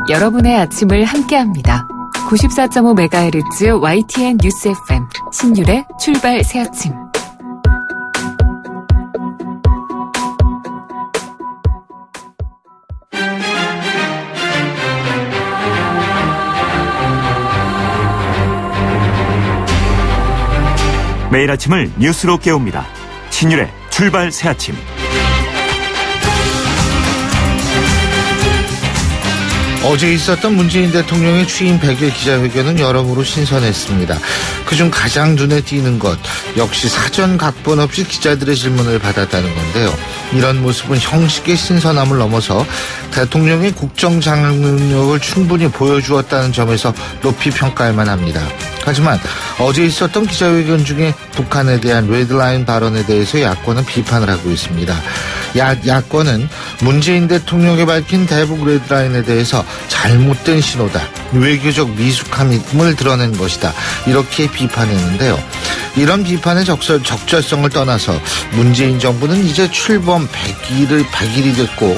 여러분의 아침을 함께합니다. 94.5MHz YTN 뉴스 FM 신율의 출발 새아침. 매일 아침을 뉴스로 깨웁니다. 신율의 출발 새아침. 어제 있었던 문재인 대통령의 취임 100일 기자회견은 여러모로 신선했습니다. 그중 가장 눈에 띄는 것 역시 사전 각본 없이 기자들의 질문을 받았다는 건데요. 이런 모습은 형식의 신선함을 넘어서 대통령의 국정장악력을 충분히 보여주었다는 점에서 높이 평가할 만합니다. 하지만 어제 있었던 기자회견 중에 북한에 대한 레드라인 발언에 대해서 야권은 비판을 하고 있습니다. 야권은 문재인 대통령이 밝힌 대북 레드라인에 대해서 잘못된 신호다, 외교적 미숙함을 드러낸 것이다, 이렇게 비판했는데요. 이런 비판의 적절성을 떠나서 문재인 정부는 이제 출범 100일이 됐고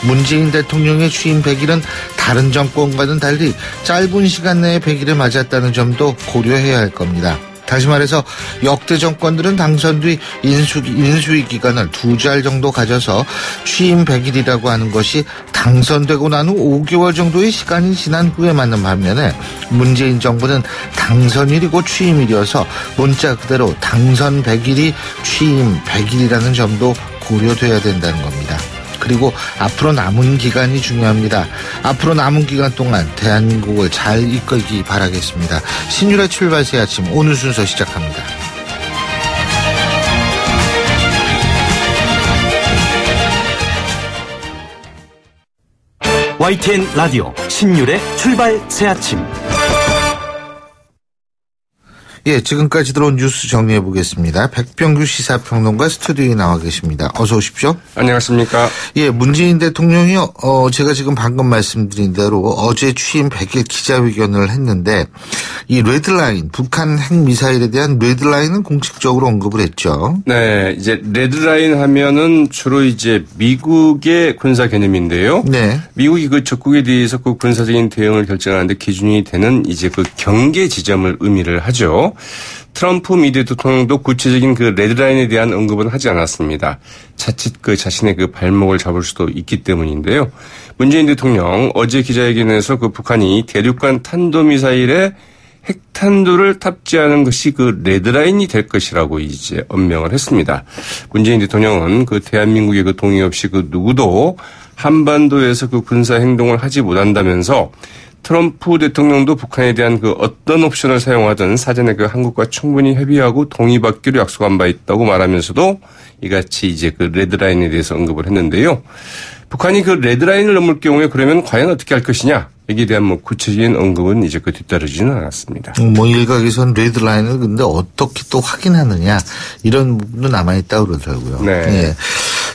문재인 대통령의 취임 100일은 다른 정권과는 달리 짧은 시간 내에 100일을 맞았다는 점도 고려해야 할 겁니다. 다시 말해서 역대 정권들은 당선 뒤 인수위 기간을 2달 정도 가져서 취임 100일이라고 하는 것이 당선되고 난 후 5개월 정도의 시간이 지난 후에 맞는 반면에 문재인 정부는 당선일이고 취임일이어서 문자 그대로 당선 100일이 취임 100일이라는 점도 고려돼야 된다는 겁니다. 그리고 앞으로 남은 기간이 중요합니다. 앞으로 남은 기간 동안 대한민국을 잘 이끌기 바라겠습니다. 신율의 출발 새 아침 오늘 순서 시작합니다. YTN 라디오 신율의 출발 새 아침. 예, 지금까지 들어온 뉴스 정리해 보겠습니다. 백병규 시사평론가 스튜디오에 나와 계십니다. 어서 오십시오. 안녕하십니까. 예, 문재인 대통령이 제가 지금 방금 말씀드린 대로 어제 취임 100일 기자회견을 했는데 이 레드라인, 북한 핵미사일에 대한 레드라인은 공식적으로 언급을 했죠. 네, 이제 레드라인 하면은 주로 이제 미국의 군사 개념인데요. 네. 미국이 그 적국에 대해서 그 군사적인 대응을 결정하는데 기준이 되는 이제 그 경계 지점을 의미를 하죠. 트럼프 미 대통령도 구체적인 그 레드라인에 대한 언급은 하지 않았습니다. 자칫 그 자신의 그 발목을 잡을 수도 있기 때문인데요. 문재인 대통령 어제 기자회견에서 그 북한이 대륙간 탄도미사일에 핵탄두를 탑재하는 것이 그 레드라인이 될 것이라고 이제 언명을 했습니다. 문재인 대통령은 그 대한민국의 그 동의 없이 그 누구도 한반도에서 그 군사 행동을 하지 못한다면서 트럼프 대통령도 북한에 대한 그 어떤 옵션을 사용하든 사전에 그 한국과 충분히 협의하고 동의받기로 약속한 바 있다고 말하면서도 이같이 이제 그 레드라인에 대해서 언급을 했는데요. 북한이 그 레드라인을 넘을 경우에 그러면 과연 어떻게 할 것이냐? 여기에 대한 뭐 구체적인 언급은 이제 그 뒤따르지는 않았습니다. 뭐 일각에서는 레드라인을 근데 어떻게 또 확인하느냐 이런 부분도 남아있다고 그러더라고요. 네. 예.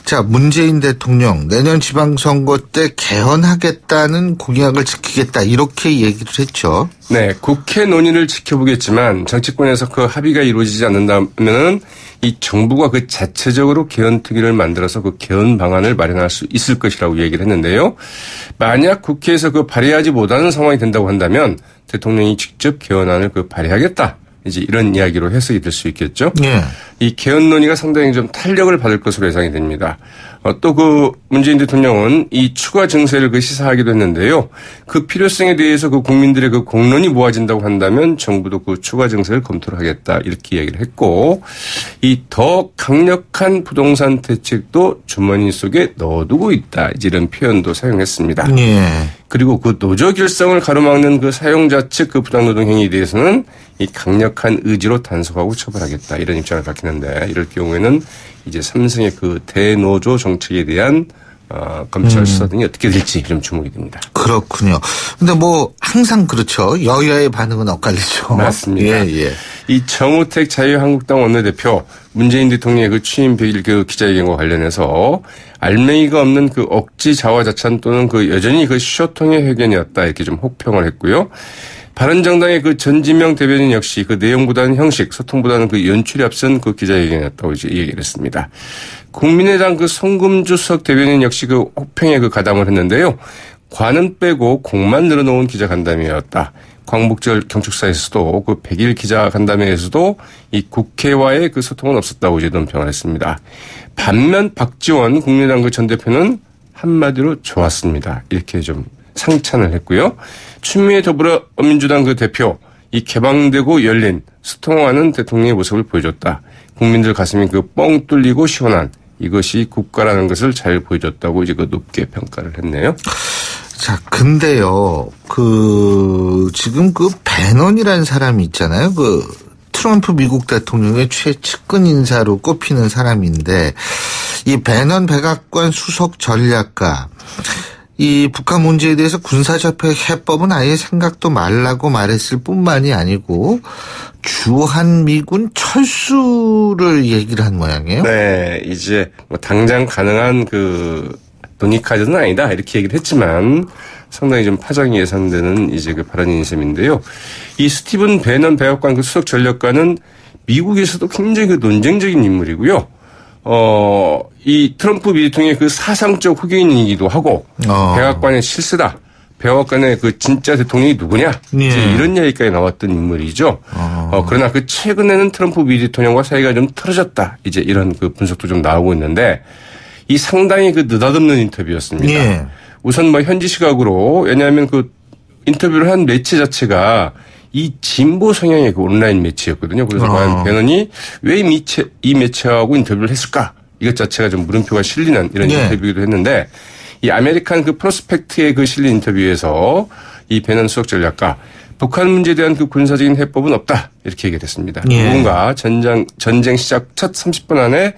자, 문재인 대통령 내년 지방선거 때 개헌하겠다는 공약을 지키겠다 이렇게 얘기를 했죠. 네, 국회 논의를 지켜보겠지만 정치권에서 그 합의가 이루어지지 않는다면은 이 정부가 그 자체적으로 개헌특위를 만들어서 그 개헌 방안을 마련할 수 있을 것이라고 얘기를 했는데요. 만약 국회에서 그 발의하지 못하는 상황이 된다고 한다면 대통령이 직접 개헌안을 그 발의하겠다. 이제 이런 이야기로 해석이 될 수 있겠죠. 네. 이 개헌 논의가 상당히 좀 탄력을 받을 것으로 예상이 됩니다. 또 그 문재인 대통령은 이 추가 증세를 그 시사하기도 했는데요. 그 필요성에 대해서 그 국민들의 그 공론이 모아진다고 한다면 정부도 그 추가 증세를 검토를 하겠다 이렇게 이야기를 했고 이 더 강력한 부동산 대책도 주머니 속에 넣어두고 있다 이런 표현도 사용했습니다. 네. 그리고 그 노조 결성을 가로막는 그 사용자 측 그 부당노동 행위에 대해서는 이 강력한 의지로 단속하고 처벌하겠다 이런 입장을 밝히는데 이럴 경우에는 이제 삼성의 그 대노조 정책에 대한 검찰 수사 등이 어떻게 될지 좀 주목이 됩니다. 그렇군요. 근데 뭐 항상 그렇죠. 여야의 반응은 엇갈리죠. 맞습니다. 예. 이 정우택 자유한국당 원내대표 문재인 대통령의 그 취임 100일 그 기자회견과 관련해서 알맹이가 없는 그 억지 자화자찬 또는 그 여전히 그 쇼통의 회견이었다 이렇게 좀 혹평을 했고요. 바른정당의 그 전진명 대변인 역시 그 내용보다는 형식, 소통보다는 그 연출이 앞선 그 기자회견이었다고 이제 얘기를 했습니다. 국민의당 그 송금주 수석 대변인 역시 그 혹평에 그 가담을 했는데요. 관은 빼고 공만 늘어놓은 기자간담회였다. 광복절 경축사에서도 그 100일 기자간담회에서도 이 국회와의 그 소통은 없었다고 이제 논평을 했습니다. 반면 박지원 국민의당 그 전 대표는 한마디로 좋았습니다. 이렇게 좀 상찬을 했고요. 추미애 더불어민주당 그 대표 이 개방되고 열린 소통하는 대통령의 모습을 보여줬다. 국민들 가슴이 그 뻥 뚫리고 시원한 이것이 국가라는 것을 잘 보여줬다고 이제 그 높게 평가를 했네요. 자, 근데요, 지금 배넌이라는 사람이 있잖아요. 트럼프 미국 대통령의 최측근 인사로 꼽히는 사람인데, 이 배넌 백악관 수석 전략가, 이 북한 문제에 대해서 군사적 해법은 아예 생각도 말라고 말했을 뿐만이 아니고, 주한미군 철수를 얘기를 한 모양이에요. 네, 이제 당장 가능한 논의까지는 아니다 이렇게 얘기를 했지만 상당히 좀 파장이 예상되는 이제 그 발언인 셈인데요. 이 스티븐 배넌 백악관 그 수석 전략가는 미국에서도 굉장히 그 논쟁적인 인물이고요. 이 트럼프 미대통령의 그 사상적 후계인이기도 하고 백악관의 실세다. 백악관의 그 진짜 대통령이 누구냐? 예. 이제 이런 이야기까지 나왔던 인물이죠. 그러나 그 최근에는 트럼프 미 대통령과 사이가 좀 틀어졌다. 이제 이런 그 분석도 좀 나오고 있는데 이 상당히 그 느닷없는 인터뷰였습니다. 예. 우선 현지 시각으로 왜냐하면 그 인터뷰를 한 매체 자체가 이 진보 성향의 그 온라인 매체였거든요. 그래서 과연 배넌이 왜 이 매체하고 인터뷰를 했을까? 이것 자체가 좀 물음표가 실리는 이런 예. 인터뷰이기도 했는데 이 아메리칸 그 프로스펙트의 그 실린 인터뷰에서 이 배넌 수석 전략가 북한 문제에 대한 그 군사적인 해법은 없다. 이렇게 얘기를 했습니다. 예. 누군가 전쟁 시작 첫 30분 안에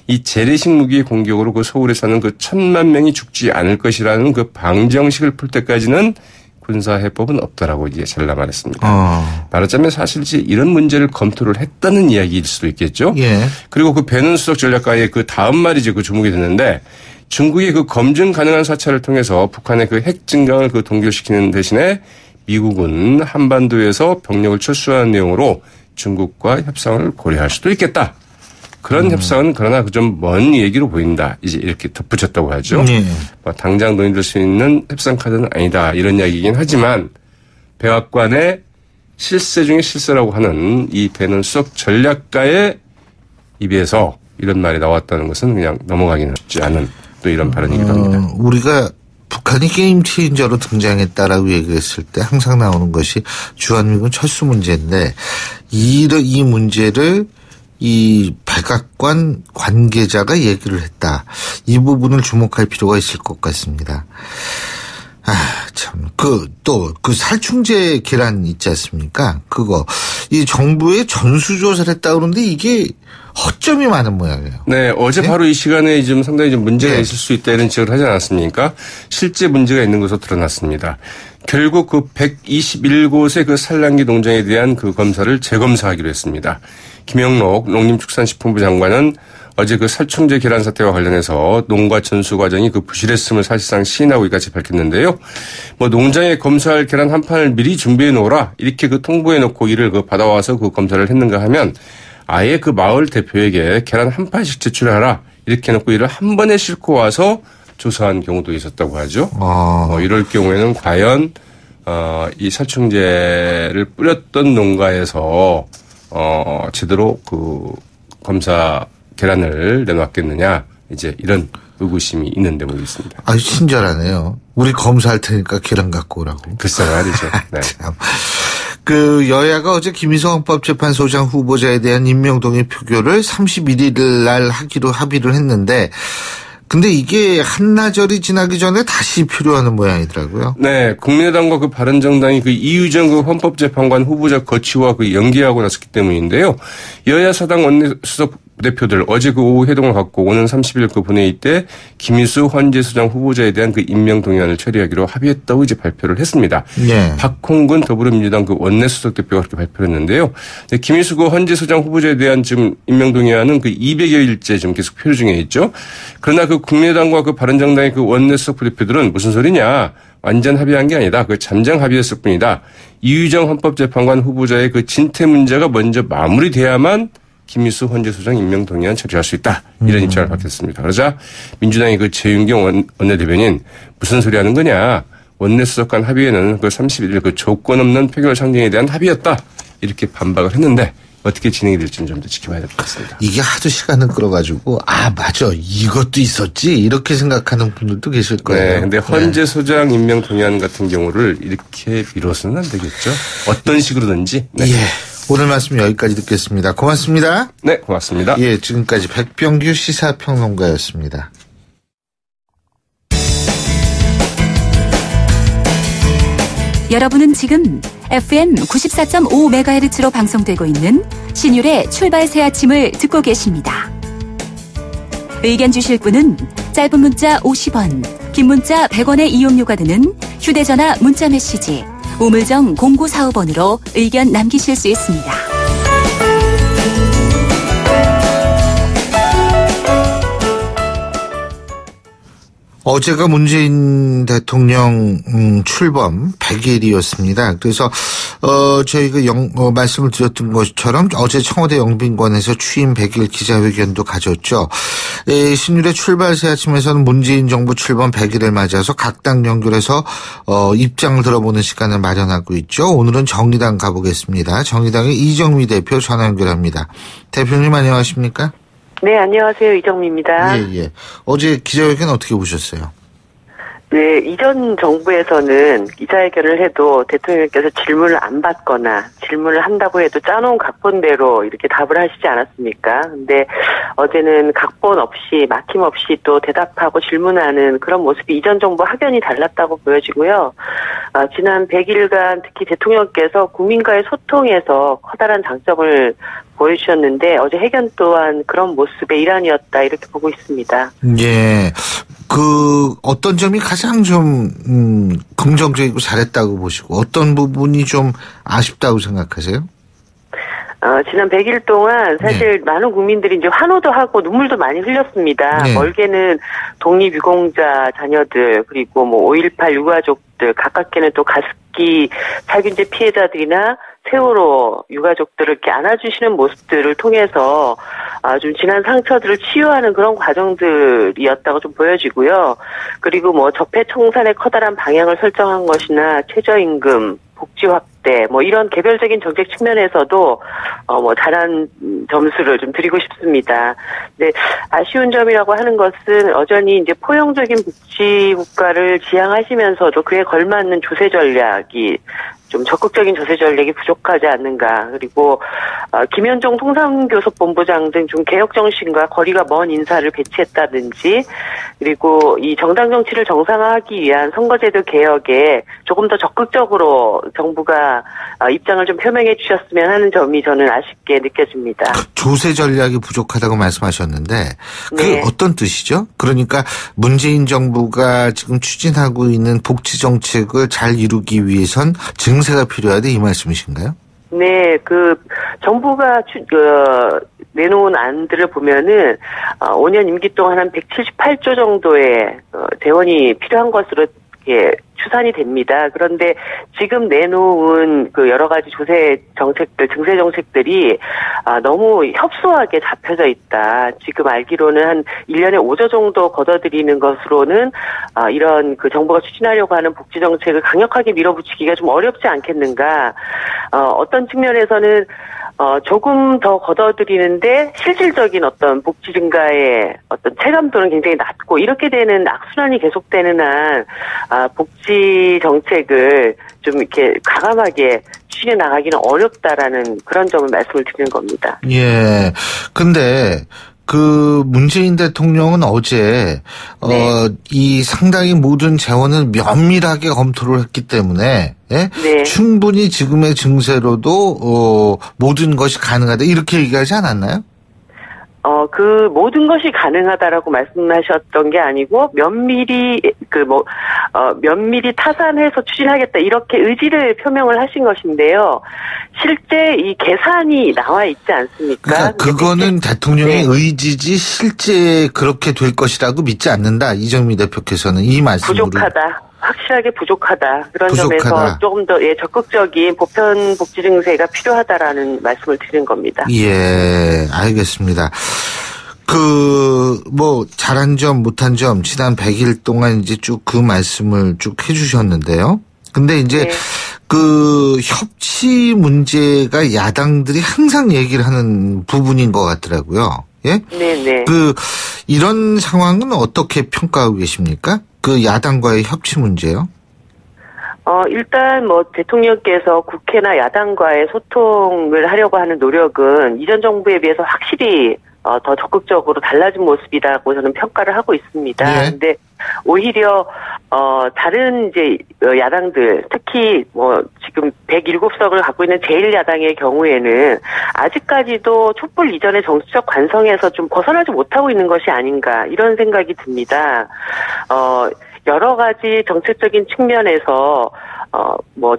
이 재래식 무기의 공격으로 그 서울에 사는 그 1,000만 명이 죽지 않을 것이라는 그 방정식을 풀 때까지는 군사 해법은 없다라고 이제 잘라 말했습니다. 말하자면 사실 이제 이런 문제를 검토를 했다는 이야기일 수도 있겠죠. 예. 그리고 그 배넌 수석 전략가의 그 다음 말이 이제 그 주목이 됐는데 중국이 그 검증 가능한 사찰을 통해서 북한의 그 핵 증강을 그 동결시키는 대신에 미국은 한반도에서 병력을 철수하는 내용으로 중국과 협상을 고려할 수도 있겠다. 그런 협상은 그러나 좀 먼 얘기로 보인다. 이제 이렇게 덧붙였다고 하죠. 당장 논의될 수 있는 협상 카드는 아니다. 이런 이야기이긴 하지만 백악관의 실세 중에 실세라고 하는 이 배넌 수석 전략가의 입에서 이런 말이 나왔다는 것은 그냥 넘어가기는 쉽지 않은 또 이런 발언이기도 합니다. 우리가 북한이 게임 체인저로 등장했다라고 얘기했을 때 항상 나오는 것이 주한미군 철수 문제인데 이 문제를 이 백악관 관계자가 얘기를 했다. 이 부분을 주목할 필요가 있을 것 같습니다. 그 살충제 계란 있지 않습니까? 이 정부의 전수조사를 했다 그러는데 이게 허점이 많은 모양이에요. 네, 어제 바로 이 시간에 좀 상당히 좀 문제가 있을 수 있다 이런 지적을 하지 않았습니까? 실제 문제가 있는 것으로 드러났습니다. 결국 그 121곳의 그 산란기 농장에 대한 그 검사를 재검사하기로 했습니다. 김영록 농림축산식품부 장관은 어제 그 살충제 계란 사태와 관련해서 농가 전수 과정이 그 부실했음을 사실상 시인하고 이같이 밝혔는데요. 농장에 검사할 계란 한 판을 미리 준비해 놓으라 이렇게 그 통보해 놓고 이를 그 받아와서 그 검사를 했는가 하면 아예 그 마을 대표에게 계란 한 판씩 제출하라 이렇게 해놓고 이를 한 번에 싣고 와서 조사한 경우도 있었다고 하죠. 이럴 경우에는 과연 이 살충제를 뿌렸던 농가에서 제대로 그 검사 계란을 내놨겠느냐 이제 이런 의구심이 있는 대목이 있습니다. 아주 친절하네요. 우리 검사할 테니까 계란 갖고 오라고. 글쎄 말이죠. 네. 참. 여야가 어제 김희성 헌법재판소장 후보자에 대한 임명동의 표결을 31일 날 하기로 합의를 했는데 근데 이게 한나절이 지나기 전에 다시 필요하는 모양이더라고요. 네, 국민의당과 그 바른정당이 그 이유정 그 헌법재판관 후보자 거취와 그 연기하고 났었기 때문인데요. 여야 사당 원내수석 대표들 어제 그 오후 회동을 갖고 오는 30일 그 본회의 때 김희수 헌재소장 후보자에 대한 그 임명 동의안을 처리하기로 합의했다고 이제 발표를 했습니다. 네. 박홍근 더불어민주당 그 원내수석 대표가 그렇게 발표를 했는데요. 김희수 그 헌재소장 후보자에 대한 지금 임명 동의안은 그 200여일째 지금 계속 표류 중에 있죠. 그러나 그 국민의당과 그 바른정당의 그 원내수석 부대표들은 무슨 소리냐. 완전 합의한 게 아니다. 그 잠정 합의였을 뿐이다. 이유정 헌법재판관 후보자의 그 진퇴 문제가 먼저 마무리돼야만 김희수 헌재소장 임명 동의안 처리할 수 있다. 이런 입장을 밝혔습니다. 그러자 민주당의 그 최윤경 원내대변인 무슨 소리 하는 거냐. 원내수석 간 합의회는 그 31일 그 조건 없는 표결 상정에 대한 합의였다. 이렇게 반박을 했는데 어떻게 진행이 될지는 좀 더 지켜봐야 될 것 같습니다. 이게 하도 시간을 끌어가지고 맞아 이것도 있었지 이렇게 생각하는 분들도 계실 거예요. 네, 근데 헌재 소장 임명 동의안 같은 경우를 이렇게 미뤄서는 안 되겠죠. 어떤 식으로든지. 네. 예. 오늘 말씀 여기까지 듣겠습니다. 고맙습니다. 네, 고맙습니다. 예, 지금까지 백병규 시사평론가였습니다. 여러분은 지금 FM 94.5MHz로 방송되고 있는 신율의 출발 새 아침을 듣고 계십니다. 의견 주실 분은 짧은 문자 50원, 긴 문자 100원의 이용료가 드는 휴대전화 문자메시지 우물정 0945번으로 의견 남기실 수 있습니다. 어제가 문재인 대통령 출범 100일이었습니다. 그래서 저희가 말씀을 드렸던 것처럼 어제 청와대 영빈관에서 취임 100일 기자회견도 가졌죠. 신율의 출발 새 아침에서는 문재인 정부 출범 100일을 맞아서 각 당 연결해서 입장을 들어보는 시간을 마련하고 있죠. 오늘은 정의당 가보겠습니다. 정의당의 이정미 대표 전화 연결합니다. 대표님 안녕하십니까? 네, 안녕하세요. 이정미입니다. 예. 어제 기자회견 어떻게 보셨어요? 네, 이전 정부에서는 기자회견을 해도 대통령께서 질문을 안 받거나 질문을 한다고 해도 짜놓은 각본대로 이렇게 답을 하시지 않았습니까? 근데 어제는 각본 없이 막힘없이 또 대답하고 질문하는 그런 모습이 이전 정부 확연히 달랐다고 보여지고요. 지난 100일간 특히 대통령께서 국민과의 소통에서 커다란 장점을 보여주셨는데 어제 회견 또한 그런 모습의 일환이었다 이렇게 보고 있습니다. 예. 어떤 점이 가장 좀 긍정적이고 잘했다고 보시고 어떤 부분이 좀 아쉽다고 생각하세요? 지난 100일 동안 사실 많은 국민들이 이제 환호도 하고 눈물도 많이 흘렸습니다. 네. 멀게는 독립유공자 자녀들 그리고 5.18 유가족들 가깝게는 또 가습기 살균제 피해자들이나 세월호 유가족들을 이렇게 안아주시는 모습들을 통해서 좀 지난 상처들을 치유하는 그런 과정들이었다고 좀 보여지고요. 그리고 접해 청산의 커다란 방향을 설정한 것이나 최저임금, 복지 확대, 이런 개별적인 정책 측면에서도 잘한 점수를 좀 드리고 싶습니다. 근데 아쉬운 점이라고 하는 것은 여전히 이제 포용적인 복지 국가를 지향하시면서도 그에 걸맞는 조세 전략이 좀 적극적인 조세 전략이 부족하지 않는가. 그리고 김현종 통상교섭본부장 등 좀 개혁 정신과 거리가 먼 인사를 배치했다든지 그리고 이 정당 정치를 정상화하기 위한 선거제도 개혁에 조금 더 적극적으로 정부가 입장을 좀 표명해 주셨으면 하는 점이 저는 아쉽게 느껴집니다. 조세 전략이 부족하다고 말씀하셨는데 네. 어떤 뜻이죠? 그러니까 문재인 정부가 지금 추진하고 있는 복지 정책을 잘 이루기 위해선 증세가 필요하다 이 말씀이신가요? 네, 정부가 내놓은 안들을 보면은 5년 임기 동안 한 178조 정도의 재원이 필요한 것으로 이렇게 추산이 됩니다. 그런데 지금 내놓은 여러 가지 조세 정책들, 증세 정책들이 너무 협소하게 잡혀져 있다. 지금 알기로는 한 1년에 5조 정도 걷어들이는 것으로는 이런 정부가 추진하려고 하는 복지 정책을 강력하게 밀어붙이기가 좀 어렵지 않겠는가. 어떤 측면에서는 조금 더 걷어들이는데 실질적인 어떤 복지 증가의 어떤 체감도는 굉장히 낮고 이렇게 되는 악순환이 계속되는 한 복지 정책을 좀 이렇게 과감하게 추진해 나가기는 어렵다라는 그런 점을 말씀을 드리는 겁니다. 예. 근데 문재인 대통령은 어제 네. 이 상당히 모든 재원을 면밀하게 검토를 했기 때문에 네. 충분히 지금의 증세로도 모든 것이 가능하다 이렇게 얘기하지 않았나요? 모든 것이 가능하다라고 말씀하셨던 게 아니고 면밀히 면밀히 타산해서 추진하겠다 이렇게 의지를 표명을 하신 것인데요. 실제 이 계산이 나와 있지 않습니까? 그러니까 그거는 대통령의 네. 의지지 실제 그렇게 될 것이라고 믿지 않는다. 이정미 대표께서는 이 말씀으로. 부족하다. 확실하게 부족하다. 그런 부족하다. 점에서 조금 더 적극적인 보편 복지 증세가 필요하다라는 말씀을 드리는 겁니다. 예, 알겠습니다. 잘한 점, 못한 점, 지난 100일 동안 이제 쭉 그 말씀을 쭉 해주셨는데요. 근데 이제 협치 문제가 야당들이 항상 얘기를 하는 부분인 것 같더라고요. 예? 네네. 이런 상황은 어떻게 평가하고 계십니까? 야당과의 협치 문제요? 일단 대통령께서 국회나 야당과의 소통을 하려고 하는 노력은 이전 정부에 비해서 확실히 더 적극적으로 달라진 모습이라고 저는 평가를 하고 있습니다. 네. 근데 오히려 다른 이제 야당들, 특히 지금 107석을 갖고 있는 제1야당의 경우에는 아직까지도 촛불 이전의 정치적 관성에서 좀 벗어나지 못하고 있는 것이 아닌가 이런 생각이 듭니다. 여러 가지 정책적인 측면에서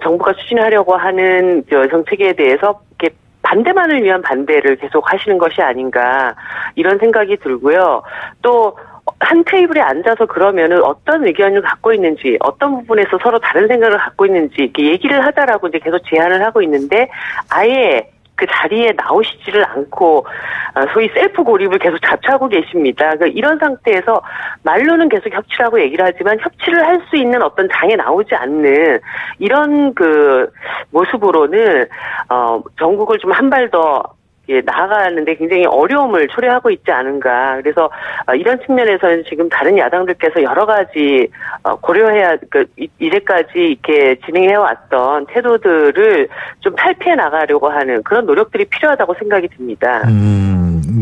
정부가 추진하려고 하는 정책에 대해서 이렇게 반대만을 위한 반대를 계속 하시는 것이 아닌가 이런 생각이 들고요. 또 한 테이블에 앉아서 그러면은 어떤 의견을 갖고 있는지, 어떤 부분에서 서로 다른 생각을 갖고 있는지 이렇게 얘기를 하자라고 이제 계속 제안을 하고 있는데 아예 그 자리에 나오시지를 않고 소위 셀프 고립을 계속 자처하고 계십니다. 그러니까 이런 상태에서 말로는 계속 협치라고 얘기를 하지만 협치를 할 수 있는 어떤 장에 나오지 않는 이런 모습으로는 전국을 좀 한 발 더 나아가는데 굉장히 어려움을 초래하고 있지 않은가. 그래서 이런 측면에서는 지금 다른 야당들께서 여러 가지 고려해야 이제까지 이렇게 진행해왔던 태도들을 좀 탈피해 나가려고 하는 그런 노력들이 필요하다고 생각이 듭니다.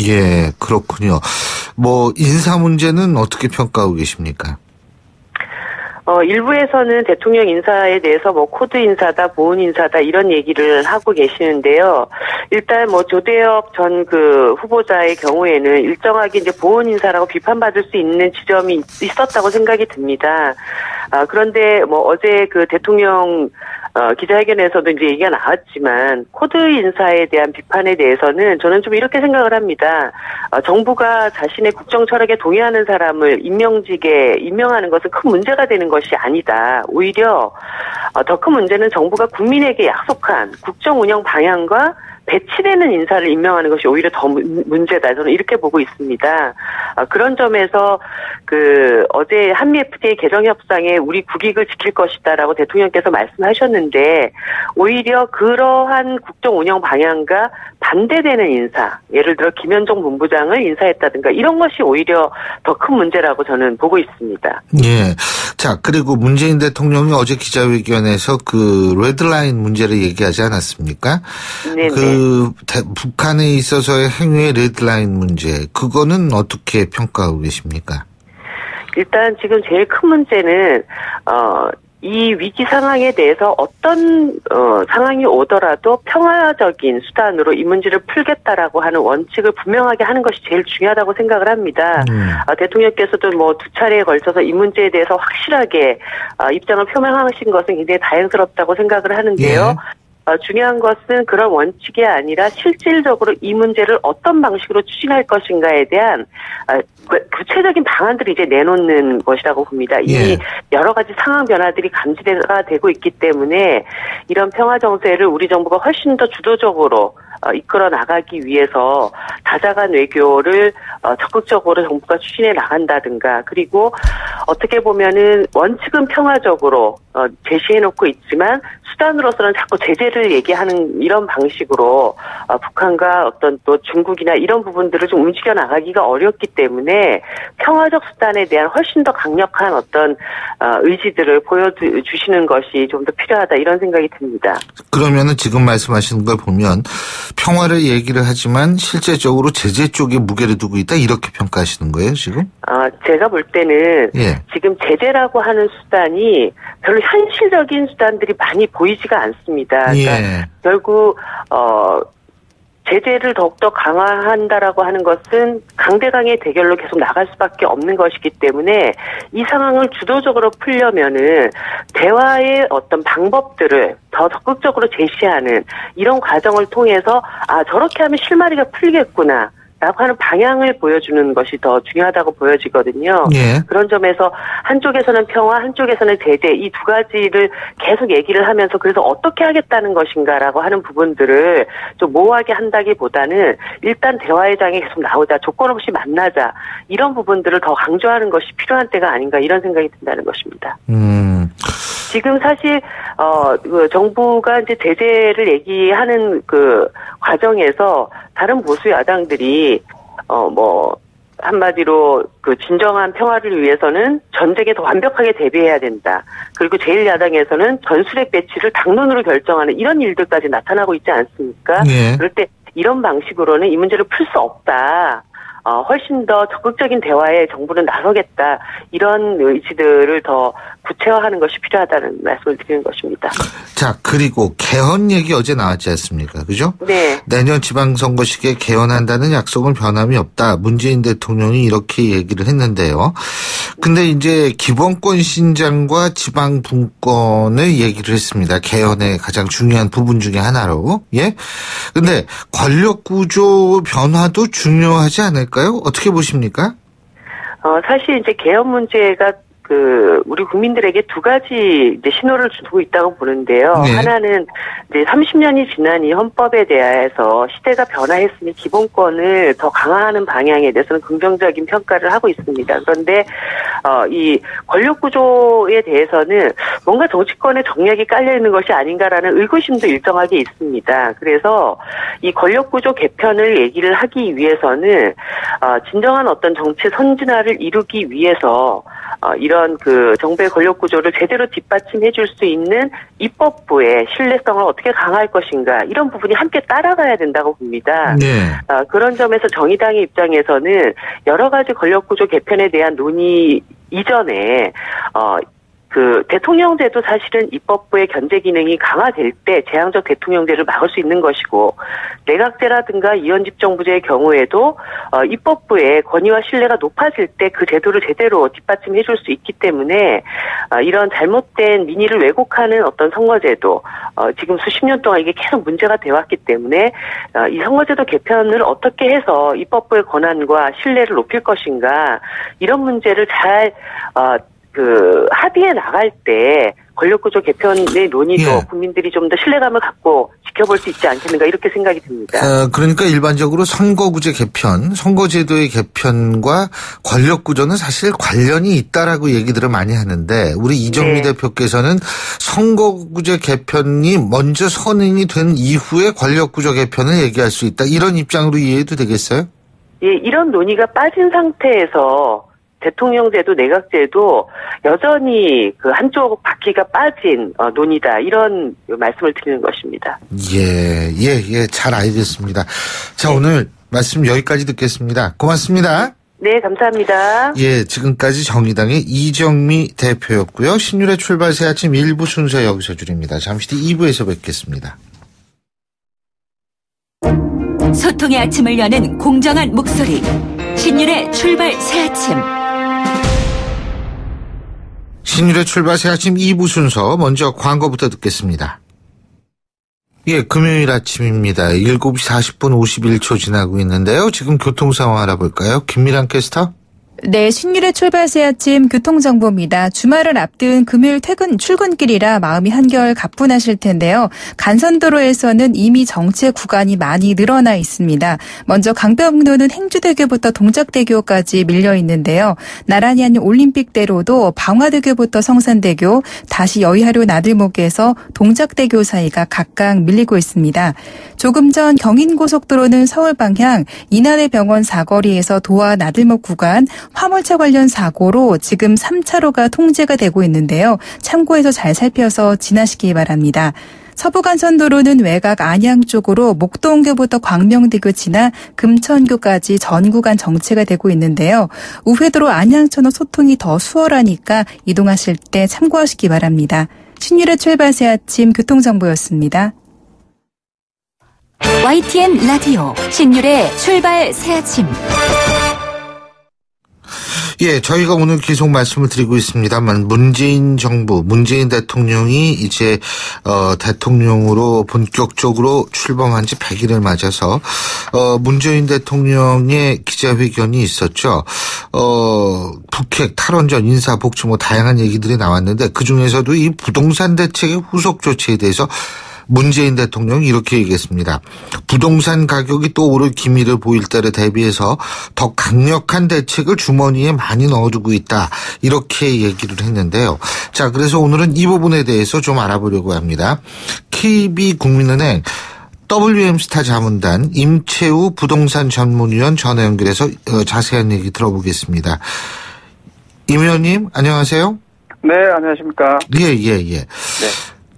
예, 그렇군요. 인사 문제는 어떻게 평가하고 계십니까? 일부에서는 대통령 인사에 대해서 코드 인사다, 보훈 인사다 이런 얘기를 하고 계시는데요. 일단 조대엽 전 후보자의 경우에는 일정하게 이제 보훈 인사라고 비판받을 수 있는 지점이 있었다고 생각이 듭니다. 그런데 어제 대통령 기자회견에서도 이제 얘기가 나왔지만 코드 인사에 대한 비판에 대해서는 저는 좀 이렇게 생각을 합니다. 정부가 자신의 국정 철학에 동의하는 사람을 임명직에 임명하는 것은 큰 문제가 되는 것이 아니다. 오히려 더 큰 문제는 정부가 국민에게 약속한 국정 운영 방향과 배치되는 인사를 임명하는 것이 오히려 더 문제다. 저는 이렇게 보고 있습니다. 그런 점에서 어제 한미 FTA 개정 협상에 우리 국익을 지킬 것이다라고 대통령께서 말씀하셨는데 오히려 그러한 국정 운영 방향과 반대되는 인사, 예를 들어 김현종 본부장을 인사했다든가 이런 것이 오히려 더 큰 문제라고 저는 보고 있습니다. 예. 자, 그리고 문재인 대통령이 어제 기자회견에서 레드라인 문제를 얘기하지 않았습니까? 네. 북한에 있어서의 행위의 레드라인 문제, 그거는 어떻게 평가하고 계십니까? 일단 지금 제일 큰 문제는 이 위기 상황에 대해서 어떤 상황이 오더라도 평화적인 수단으로 이 문제를 풀겠다라고 하는 원칙을 분명하게 하는 것이 제일 중요하다고 생각을 합니다. 대통령께서도 두 차례에 걸쳐서 이 문제에 대해서 확실하게 입장을 표명하신 것은 굉장히 다행스럽다고 생각을 하는데요. 예. 중요한 것은 그런 원칙이 아니라 실질적으로 이 문제를 어떤 방식으로 추진할 것인가에 대한 구체적인 방안들을 이제 내놓는 것이라고 봅니다. 이미 여러 가지 상황 변화들이 감지가 되고 있기 때문에 이런 평화 정세를 우리 정부가 훨씬 더 주도적으로 이끌어 나가기 위해서 다자간 외교를 적극적으로 정부가 추진해 나간다든가 그리고 어떻게 보면은 원칙은 평화적으로 제시해놓고 있지만 수단으로서는 자꾸 제재를 얘기하는 이런 방식으로 북한과 어떤 또 중국이나 이런 부분들을 좀 움직여 나가기가 어렵기 때문에 평화적 수단에 대한 훨씬 더 강력한 어떤 의지들을 보여주시는 것이 좀 더 필요하다 이런 생각이 듭니다. 그러면은 지금 말씀하시는 걸 보면 평화를 얘기를 하지만 실제적으로 제재 쪽에 무게를 두고 있다 이렇게 평가하시는 거예요 지금? 제가 볼 때는 지금 제재라고 하는 수단이 별로 현실적인 수단들이 많이 보이지가 않습니다. 그러니까 결국 제재를 더욱더 강화한다라고 하는 것은 강대강의 대결로 계속 나갈 수밖에 없는 것이기 때문에 이 상황을 주도적으로 풀려면은 대화의 어떤 방법들을 더 적극적으로 제시하는 이런 과정을 통해서 저렇게 하면 실마리가 풀리겠구나. 라고 하는 방향을 보여주는 것이 더 중요하다고 보여지거든요. 예. 그런 점에서 한쪽에서는 평화, 한쪽에서는 제재 이 두 가지를 계속 얘기를 하면서 그래서 어떻게 하겠다는 것인가라고 하는 부분들을 좀 모호하게 한다기보다는 일단 대화의 장에 계속 나오자, 조건 없이 만나자 이런 부분들을 더 강조하는 것이 필요한 때가 아닌가 이런 생각이 든다는 것입니다. 지금 사실 그 정부가 이제 제재를 얘기하는 그 과정에서 다른 보수 야당들이 한마디로 그 진정한 평화를 위해서는 전쟁에 더 완벽하게 대비해야 된다. 그리고 제1야당에서는 전술핵 배치를 당론으로 결정하는 이런 일들까지 나타나고 있지 않습니까? 네. 그럴 때 이런 방식으로는 이 문제를 풀 수 없다. 훨씬 더 적극적인 대화에 정부는 나서겠다. 이런 의지들을 더 구체화하는 것이 필요하다는 말씀을 드리는 것입니다. 자, 그리고 개헌 얘기 어제 나왔지 않습니까? 그죠? 네. 내년 지방선거 시기에 개헌한다는 약속은 변함이 없다. 문재인 대통령이 이렇게 얘기를 했는데요. 근데 이제 기본권 신장과 지방 분권을 얘기를 했습니다. 개헌의 가장 중요한 부분 중에 하나로. 예? 근데 권력 구조 변화도 중요하지 않을까요? 어떻게 보십니까? 사실 이제 개헌 문제가 우리 국민들에게 두 가지 이제 신호를 주고 있다고 보는데요. 네. 하나는 이제 30년이 지난 이 헌법에 대해서 시대가 변화했으니 기본권을 더 강화하는 방향에 대해서는 긍정적인 평가를 하고 있습니다. 그런데 이 권력 구조에 대해서는 뭔가 정치권의 정략이 깔려 있는 것이 아닌가라는 의구심도 일정하게 있습니다. 그래서 이 권력 구조 개편을 얘기를 하기 위해서는 진정한 어떤 정치 선진화를 이루기 위해서 이런 그 정부의 권력 구조를 제대로 뒷받침해 줄 수 있는 입법부의 신뢰성을 어떻게 강화할 것인가 이런 부분이 함께 따라가야 된다고 봅니다. 네. 그런 점에서 정의당의 입장에서는 여러 가지 권력 구조 개편에 대한 논의 이전에 그 대통령제도 사실은 입법부의 견제 기능이 강화될 때 재앙적 대통령제를 막을 수 있는 것이고 내각제라든가 이원집정부제의 경우에도 입법부의 권위와 신뢰가 높아질 때 그 제도를 제대로 뒷받침해 줄 수 있기 때문에 이런 잘못된 민의를 왜곡하는 어떤 선거제도 지금 수십 년 동안 이게 계속 문제가 되어 왔기 때문에 이 선거제도 개편을 어떻게 해서 입법부의 권한과 신뢰를 높일 것인가 이런 문제를 잘 합의해 나갈 때 권력구조 개편의 논의도 예. 국민들이 좀 더 신뢰감을 갖고 지켜볼 수 있지 않겠는가 이렇게 생각이 듭니다. 그러니까 일반적으로 선거구제 개편, 선거제도의 개편과 권력구조는 사실 관련이 있다라고 얘기들을 많이 하는데 우리 이정미 네. 대표께서는 선거구제 개편이 먼저 선언이 된 이후에 권력구조 개편을 얘기할 수 있다. 이런 입장으로 이해해도 되겠어요? 예, 이런 논의가 빠진 상태에서 대통령제도, 내각제도 여전히 그 한쪽 바퀴가 빠진 논의다. 이런 말씀을 드리는 것입니다. 예, 잘 알겠습니다. 자, 네. 오늘 말씀 여기까지 듣겠습니다. 고맙습니다. 네, 감사합니다. 예, 지금까지 정의당의 이정미 대표였고요. 신율의 출발 새 아침 1부 순서 여기서 줄입니다. 잠시 뒤 2부에서 뵙겠습니다. 소통의 아침을 여는 공정한 목소리. 신율의 출발 새 아침. 신율의 출발 새 아침 2부 순서 먼저 광고부터 듣겠습니다. 예, 금요일 아침입니다. 7시 40분 51초 지나고 있는데요. 지금 교통 상황 알아볼까요? 김미란 캐스터? 네, 신율의 출발 새 아침 교통정보입니다. 주말을 앞둔 금요일 출근길이라 마음이 한결 가뿐하실 텐데요. 간선도로에서는 이미 정체 구간이 많이 늘어나 있습니다. 먼저 강변북로는 행주대교부터 동작대교까지 밀려 있는데요. 나란히 한 올림픽대로도 방화대교부터 성산대교, 다시 여의하로 나들목에서 동작대교 사이가 각각 밀리고 있습니다. 조금 전 경인고속도로는 서울 방향 인하대병원 사거리에서 도화 나들목 구간 화물차 관련 사고로 지금 3차로가 통제가 되고 있는데요. 참고해서 잘 살펴서 지나시기 바랍니다. 서부간선도로는 외곽 안양 쪽으로 목동교부터 광명대교 지나 금천교까지 전 구간 정체가 되고 있는데요. 우회도로 안양천호 소통이 더 수월하니까 이동하실 때 참고하시기 바랍니다. 신율의 출발 새 아침 교통정보였습니다. YTN 라디오 신율의 출발 새 아침. 예, 저희가 오늘 계속 말씀을 드리고 있습니다만 문재인 정부, 문재인 대통령이 이제 대통령으로 본격적으로 출범한 지 100일을 맞아서 문재인 대통령의 기자회견이 있었죠. 북핵, 탈원전, 인사, 복지 뭐 다양한 얘기들이 나왔는데 그중에서도 이 부동산 대책의 후속 조치에 대해서 문재인 대통령이 이렇게 얘기했습니다. 부동산 가격이 또 오를 기미를 보일 때를 대비해서 더 강력한 대책을 주머니에 많이 넣어두고 있다. 이렇게 얘기를 했는데요. 자, 그래서 오늘은 이 부분에 대해서 좀 알아보려고 합니다. KB국민은행 WM스타 자문단 임채우 부동산 전문위원 전화 연결해서 자세한 얘기 들어보겠습니다. 임 의원님, 안녕하세요. 네, 안녕하십니까. 예. 네.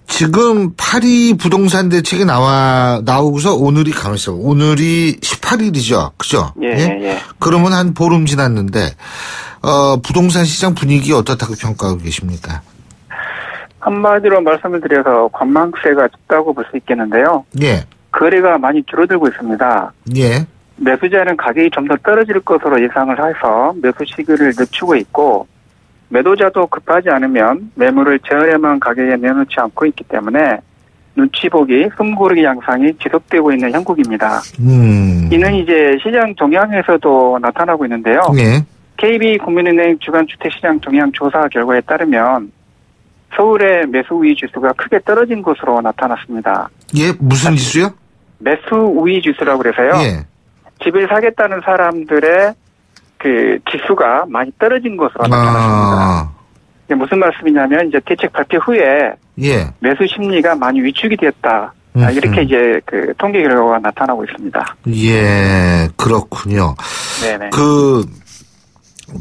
지금 파리 부동산 대책이 나오고서 오늘이 가만있어. 오늘이 18일이죠. 그죠? 예. 그러면 한 보름 지났는데, 부동산 시장 분위기 어떻다고 평가하고 계십니까? 한마디로 말씀을 드려서 관망세가 짙다고 볼 수 있겠는데요. 예. 거래가 많이 줄어들고 있습니다. 예. 매수자는 가격이 좀 더 떨어질 것으로 예상을 해서 매수 시기를 늦추고 있고, 매도자도 급하지 않으면 매물을 저렴한 가격에 내놓지 않고 있기 때문에 눈치 보기, 숨고르기 양상이 지속되고 있는 형국입니다. 이는 이제 시장 동향에서도 나타나고 있는데요. 예. KB국민은행 주간주택시장 동향 조사 결과에 따르면 서울의 매수 우위 지수가 크게 떨어진 것으로 나타났습니다. 예, 무슨 지수요? 매수 우위 지수라고 그래서요. 예. 집을 사겠다는 사람들의 그 지수가 많이 떨어진 것으로 나타났습니다. 이게 무슨 말씀이냐면 이제 대책 발표 후에 예. 매수 심리가 많이 위축이 되었다. 이렇게 이제 그 통계 결과가 나타나고 있습니다. 예, 그렇군요. 네네. 그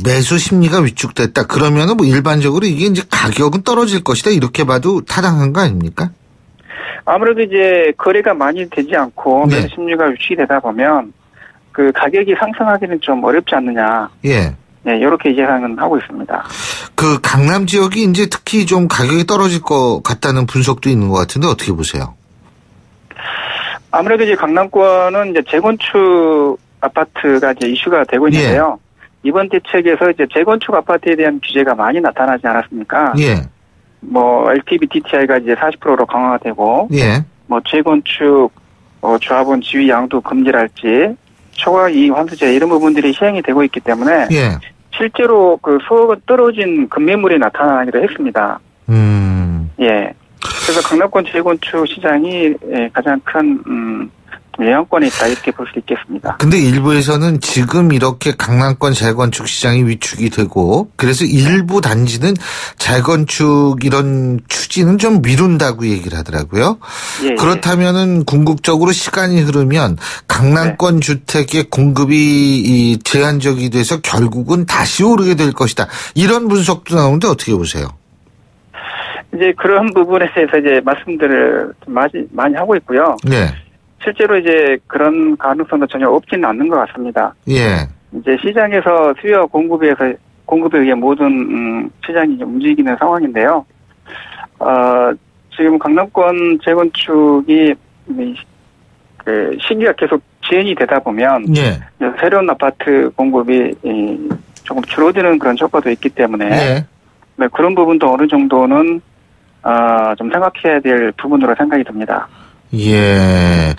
매수 심리가 위축됐다. 그러면은 뭐 일반적으로 이게 이제 가격은 떨어질 것이다. 이렇게 봐도 타당한 거 아닙니까? 아무래도 이제 거래가 많이 되지 않고 네. 매수 심리가 위축이 되다 보면 그 가격이 상승하기는 좀 어렵지 않느냐. 예. 네, 이렇게 예상은 하고 있습니다. 그 강남 지역이 이제 특히 좀 가격이 떨어질 것 같다는 분석도 있는 것 같은데 어떻게 보세요? 아무래도 이제 강남권은 이제 재건축 아파트가 이제 이슈가 되고 있는데요. 이번 대책에서 이제 재건축 아파트에 대한 규제가 많이 나타나지 않았습니까? 예. 뭐 LTV DTI가 이제 40%로 강화가 되고, 예. 뭐 재건축 조합원 지위 양도 금지랄지 초과 이익 환수제 이런 부분들이 시행이 되고 있기 때문에 예. 실제로 그 수요가 떨어진 급매물이 나타나기도 했습니다. 예. 그래서 강남권 재건축 시장이 가장 큰 영향권에 있다 이렇게 볼 수 있겠습니다. 근데 일부에서는 지금 이렇게 강남권 재건축 시장이 위축이 되고 그래서 일부 단지는 재건축 이런 추진은 좀 미룬다고 얘기를 하더라고요. 예, 그렇다면은 궁극적으로 시간이 흐르면 강남권 주택의 공급이 제한적이 돼서 결국은 다시 오르게 될 것이다. 이런 분석도 나오는데 어떻게 보세요? 이제 그런 부분에 대해서 이제 말씀들을 많이 하고 있고요. 네. 실제로 이제 그런 가능성도 전혀 없지는 않는 것 같습니다. 예. 이제 시장에서 수요와 공급에 의해 모든 시장이 이제 움직이는 상황인데요. 지금 강남권 재건축이 그 시기가 계속 지연이 되다 보면 예. 새로운 아파트 공급이 조금 줄어드는 그런 효과도 있기 때문에 예. 네, 그런 부분도 어느 정도는 좀 생각해야 될 부분으로 생각이 듭니다. 예.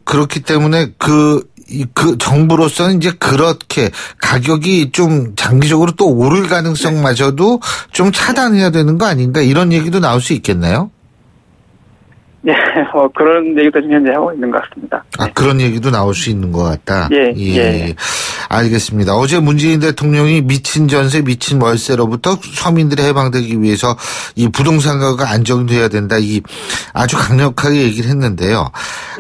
그렇기 때문에 그 정부로서는 이제 그렇게 가격이 좀 장기적으로 또 오를 가능성마저도 좀 차단해야 되는 거 아닌가 이런 얘기도 나올 수 있겠나요? 네, 그런 얘기도 지금 현재 하고 있는 것 같습니다. 아, 그런 얘기도 나올 수 있는 것 같다? 예. 알겠습니다. 어제 문재인 대통령이 미친 전세, 미친 월세로부터 서민들이 해방되기 위해서 이 부동산 가격이 안정돼야 된다. 아주 강력하게 얘기를 했는데요.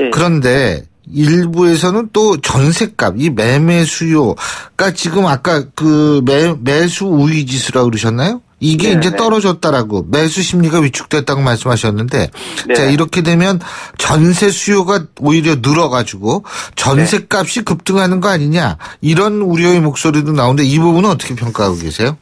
예. 그런데 일부에서는 또 전세값, 이 매매 수요가 지금 아까 그 매수 우위 지수라고 그러셨나요? 이게 이제 떨어졌다라고 매수 심리가 위축됐다고 말씀하셨는데 자 이렇게 되면 전세 수요가 오히려 늘어가지고 전세값이 급등하는 거 아니냐 이런 우려의 목소리도 나오는데 이 부분은 어떻게 평가하고 계세요?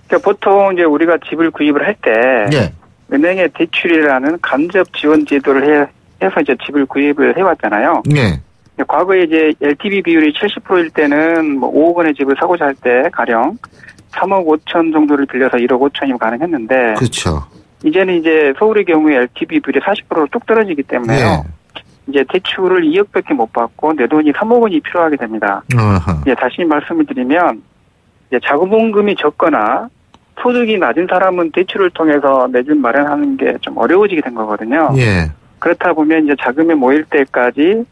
그러니까 보통 이제 우리가 집을 구입을 할 때 은행의 대출이라는 간접 지원 제도를 해서 이제 집을 구입을 해왔잖아요. 네. 과거에 이제 LTV 비율이 70%일 때는 뭐 5억 원의 집을 사고자 할 때 가령 3억 5천 정도를 빌려서 1억 5천이면 가능했는데. 그렇죠. 이제는 이제 서울의 경우에 LTV 비율이 40%로 뚝 떨어지기 때문에요. 예. 이제 대출을 2억밖에 못 받고 내 돈이 3억 원이 필요하게 됩니다. 이제 다시 말씀을 드리면 이제 자금봉금이 적거나 소득이 낮은 사람은 대출을 통해서 내 집 마련하는 게 좀 어려워지게 된 거거든요. 예. 그렇다 보면 이제 자금이 모일 때까지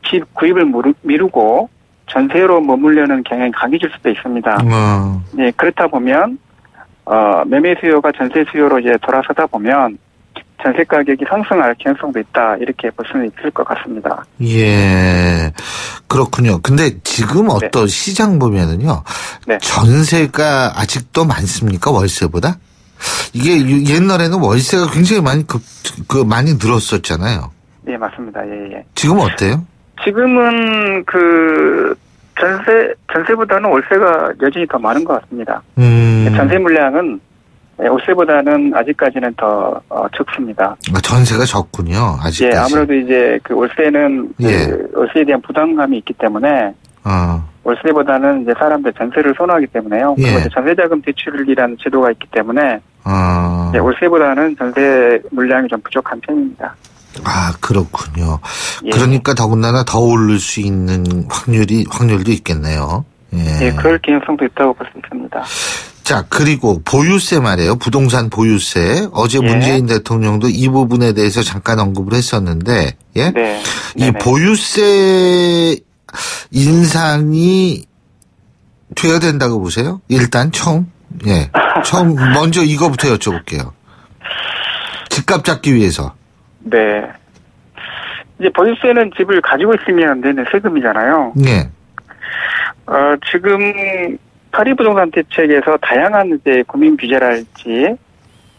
집 구입을 미루고 전세로 머물려는 경향이 강해질 수도 있습니다. 네, 그렇다 보면 매매 수요가 전세 수요로 이제 돌아서다 보면 전세 가격이 상승할 가능성도 있다 이렇게 볼 수는 있을 것 같습니다. 예, 그렇군요. 근데 지금 어떤 시장 보면은요, 전세가 아직도 많습니까 월세보다? 이게 옛날에는 월세가 굉장히 많이 늘었었잖아요. 네, 맞습니다. 예. 지금 어때요? 지금은 전세보다는 월세가 여전히 더 많은 것 같습니다. 전세 물량은 월세보다는 아직까지는 더 적습니다. 전세가 적군요. 아직까지. 예, 아무래도 이제 월세는 월세에 대한 부담감이 있기 때문에 월세보다는 이제 사람들 전세를 선호하기 때문에요. 그리고 전세자금 대출이라는 제도가 있기 때문에 월세보다는 전세 물량이 좀 부족한 편입니다. 아, 그렇군요. 그러니까 더군다나 더 오를 수 있는 확률도 있겠네요. 예, 그럴 가능성도 있다고 볼 수 있습니다. 자, 그리고 보유세 말이에요. 부동산 보유세. 어제 문재인 대통령도 이 부분에 대해서 잠깐 언급을 했었는데, 이 보유세 인상이 돼야 된다고 보세요? 일단 처음 먼저 이거부터 여쭤볼게요. 집값 잡기 위해서. 네. 이제 보유세는 집을 가지고 있으면 내는 세금이잖아요. 네. 지금 파리 부동산 대책에서 다양한 이제 국민 규제랄지,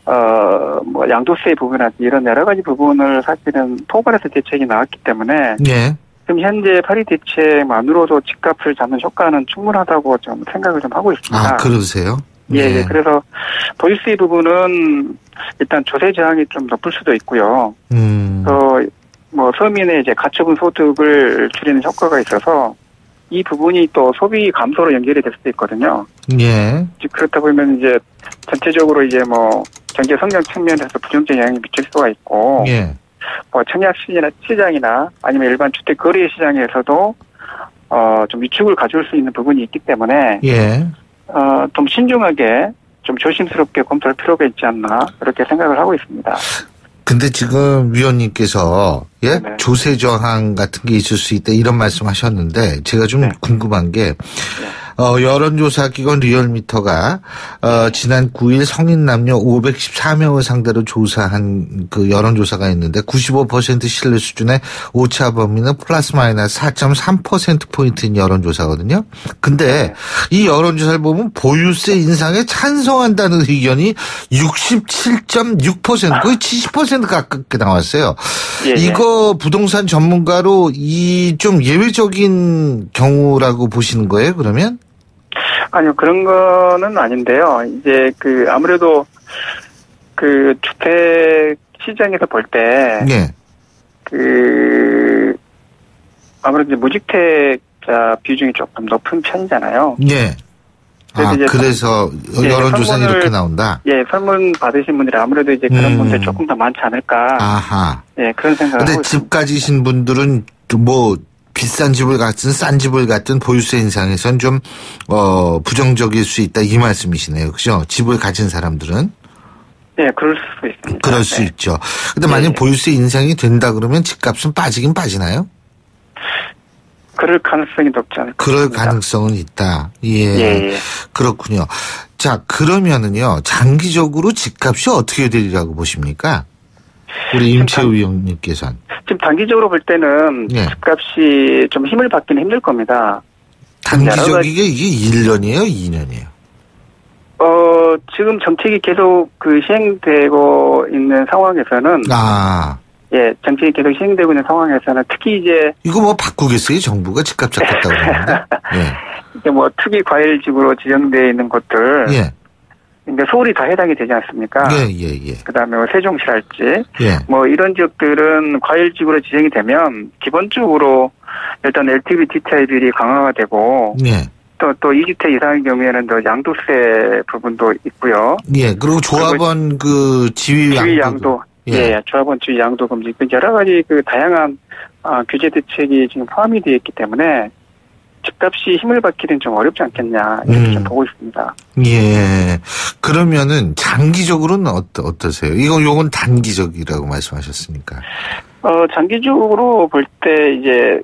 뭐 양도세 부분이랄지 이런 여러 가지 부분을 사실은 포괄해서 대책이 나왔기 때문에. 지금 현재 파리 대책만으로도 집값을 잡는 효과는 충분하다고 좀 생각을 좀 하고 있습니다. 아, 그러세요? 예. 그래서 보유세 부분은 일단 조세 저항이 좀 높을 수도 있고요. 뭐 서민의 이제 가처분 소득을 줄이는 효과가 있어서 이 부분이 또 소비 감소로 연결이 될 수도 있거든요. 그렇다 보면 이제 전체적으로 이제 뭐 경제 성장 측면에서 부정적 영향이 미칠 수가 있고, 뭐 청약 시장이나 아니면 일반 주택 거래 시장에서도 좀 위축을 가져올 수 있는 부분이 있기 때문에 좀 신중하게 좀 조심스럽게 검토할 필요가 있지 않나 이렇게 생각을 하고 있습니다. 근데 지금 위원님께서 조세 저항 같은 게 있을 수 있다 이런 말씀하셨는데 제가 좀 궁금한 게 여론조사 기관 리얼미터가 지난 9일 성인 남녀 514명을 상대로 조사한 그 여론조사가 있는데 95% 신뢰 수준의 오차 범위는 플러스 마이너스 4.3%포인트인 여론조사거든요. 근데 이 여론조사를 보면 보유세 인상에 찬성한다는 의견이 67.6% 거의 70% 가깝게 나왔어요. 이거 부동산 전문가로 이 좀 예외적인 경우라고 보시는 거예요, 그러면? 아니요, 그런 거는 아닌데요. 이제 아무래도 주택 시장에서 볼 때, 아무래도 무주택자 비중이 조금 높은 편이잖아요. 그래서 여론조사는 이렇게 나온다? 설문 받으신 분들이 아무래도 이제 그런 분들 조금 더 많지 않을까. 그런 생각을 하고 있습니다. 근데 집 가지신 분들은 뭐, 비싼 집을 갖든 싼 집을 갖든 보유세 인상에선 좀 부정적일 수 있다 이 말씀이시네요. 그죠? 집을 가진 사람들은. 그럴 수 있습니다. 그럴 수 있죠. 근데 만약 보유세 인상이 된다 그러면 집값은 빠지긴 빠지나요? 그럴 가능성이 높지 않을까. 그럴 가능성은 있다. 그렇군요. 자, 그러면은요. 장기적으로 집값이 어떻게 되리라고 보십니까? 우리 임채우 위원님께서는. 지금 단기적으로 볼 때는 집값이 좀 힘을 받기는 힘들 겁니다. 단기적이게 이게 1년이에요? 2년이에요? 지금 정책이 계속 시행되고 있는 상황에서는. 정책이 계속 시행되고 있는 상황에서는 특히 이제. 이거 뭐 바꾸겠어요? 정부가 집값 잡겠다고 그러는데. 이제 뭐 투기 과일집으로 지정되어 있는 곳들. 서울이 다 해당이 되지 않습니까? 예. 그다음에 세종시랄지 예. 뭐 이런 지역들은 과열지구로 지정이 되면 기본적으로 일단 LTV DTI 비율이 강화가 되고 예. 또 2주택 이상의 경우에는 또 양도세 부분도 있고요. 예. 그리고 조합원 그 지위 양도. 예. 조합원 지위 양도 금지. 여러 가지 그 다양한 규제 대책이 지금 포함이 되어 있기 때문에 집값이 힘을 받기는 좀 어렵지 않겠냐 이렇게 좀 보고 있습니다. 예. 그러면은 장기적으로는 어떠세요? 요건 단기적이라고 말씀하셨으니까. 장기적으로 볼 때 이제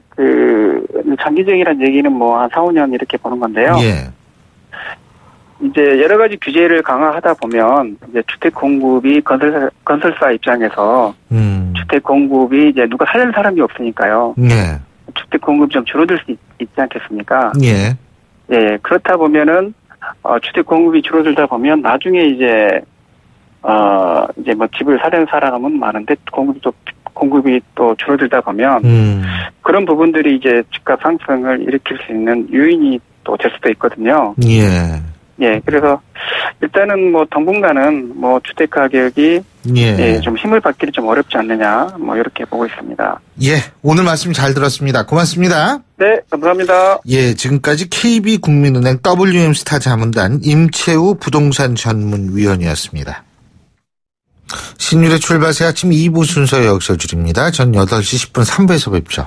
장기적이란 얘기는 뭐 한 4, 5년 이렇게 보는 건데요. 예. 이제 여러 가지 규제를 강화하다 보면 이제 주택 공급이 건설사 입장에서 주택 공급이 이제 누가 살려는 사람이 없으니까요. 예. 주택 공급이 좀 줄어들 수 있지 않겠습니까? 예. 예. 그렇다 보면은 주택 공급이 줄어들다 보면 나중에 이제 뭐 집을 사려는 사람은 많은데 공급이 또 줄어들다 보면 그런 부분들이 이제 집값 상승을 일으킬 수 있는 요인이 또 될 수도 있거든요. 예. 예, 그래서 일단은 뭐 당분간은 뭐 주택 가격이 좀 힘을 받기는 좀 어렵지 않느냐 뭐 이렇게 보고 있습니다. 예, 오늘 말씀 잘 들었습니다. 고맙습니다. 네, 감사합니다. 예, 지금까지 KB국민은행 WM스타 자문단 임채우 부동산 전문위원이었습니다. 신율의 출발 새 아침 2부 순서 여기서 줄입니다. 전 8시 10분 3부에서 뵙죠.